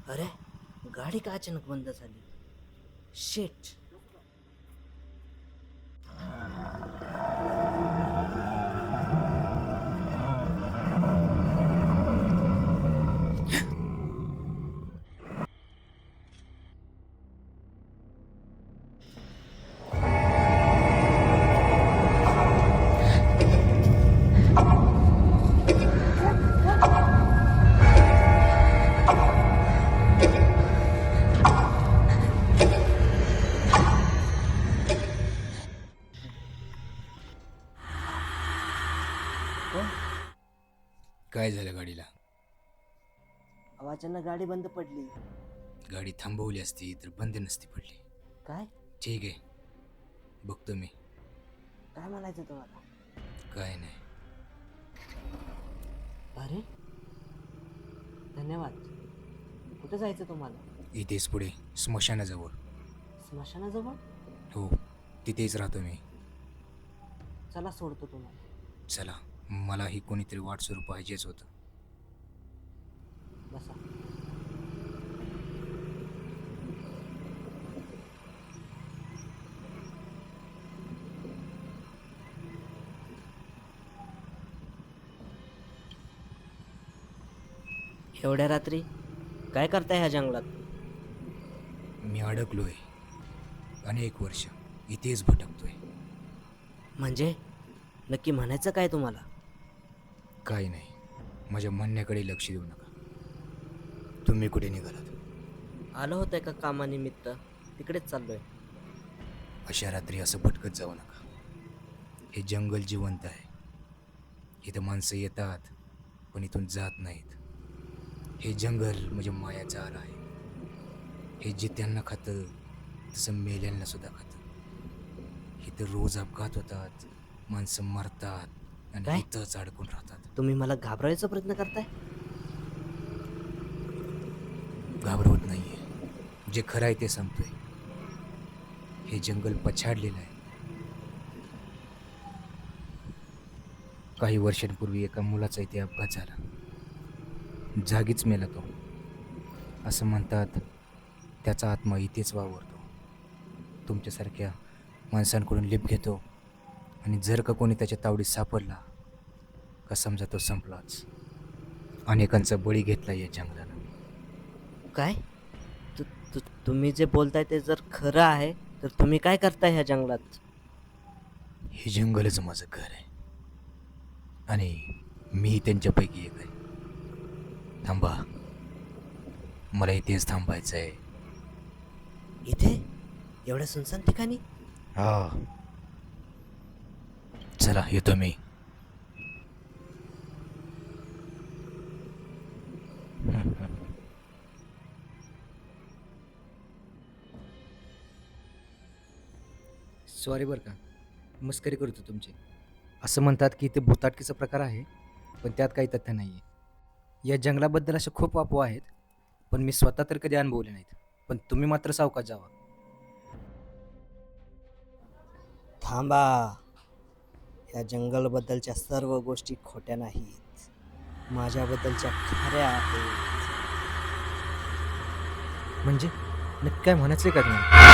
अरे गाडी का अचानक बंद झाली? शेट. काय झालं गाडीला? अचानक गाडी बंद पडली. गाडी थांबवली असती तर बंद नसती पडली. काय ठीक आहे, बघतो मी. काय म्हणायचं तुम्हाला? काय नाही. अरे धन्यवाद. कुठे जायचं तुम्हाला? इथेच पुढे स्मशानाजवळ. स्मशानाजवळ? हो, तिथेच राहतो मी. चला सोडतो तुम्हाला. चला, मलाही कोणीतरी वाटसरू पाहिजेच होतं. बसा. एवढ्या रात्री काय करताय ह्या जंगलात? मी अडकलोय. अनेक वर्ष इथेच भटकतोय. म्हणजे नक्की म्हणायचं काय तुम्हाला? काही नाही, माझ्या म्हणण्याकडे लक्ष देऊ नका. तुम्ही कुठे निघालात? आलो होतं एका कामानिमित्त, तिकडेच चाललोय. अशा रात्री असं भटकत जाऊ नका. हे जंगल जिवंत आहे. इथं माणसं येतात पण इथून जात नाहीत. हे जंगल म्हणजे मायाचा आला आहे. हे जित्यांना खातं तसं मेल्यांना सुद्धा खातं. इथं रोज अपघात होतात, माणसं मरतात आणि इथंच अडकून राहतात. तुम्ही मला घाबरायचा प्रयत्न करताय? घाबरवत नाहीये, जे खरं आहे ते सांगतोय. हे जंगल पछाडलेलं आहे. काही वर्षांपूर्वी एका मुलाचा इथे अपघात झाला. जागीच मेला तो. असं म्हणतात त्याचा आत्मा इथेच वावरतो. तुमच्यासारख्या माणसांकडून लिप घेतो आणि जर का कोणी त्याच्या तावडीत सापडला का समजा तो संपलाच. अनेकांचा बळी घेतला या जंगलानं. काय तुम्ही जे बोलताय ते जर खरं आहे तर तुम्ही काय करताय ह्या जंगलात? हे जंगलच माझं घर आहे आणि मी त्यांच्यापैकी एक आहे. थांबा, मला इथेच थांबायचं आहे. इथे एवढ्या सुनसान ठिकाणी? हा, चला येतो मी. सॉरी बरं का, मस्करी करतो तुमची. असं म्हणतात की इथे भूताटकीचा प्रकार आहे, पण त्यात काही तथ्य नाही आहे. या जंगलाबद्दल अशा खूप अफवा आहेत, पण मी स्वतः तर कधी अनुभवले नाहीत. पण तुम्ही मात्र सावकाश जावा. थांबा. या जंगलबद्दलच्या सर्व गोष्टी खोट्या नाहीत, माझ्याबद्दलच्या खऱ्या आहेत. म्हणजे नक्की काय म्हणायचं का तुम्ही?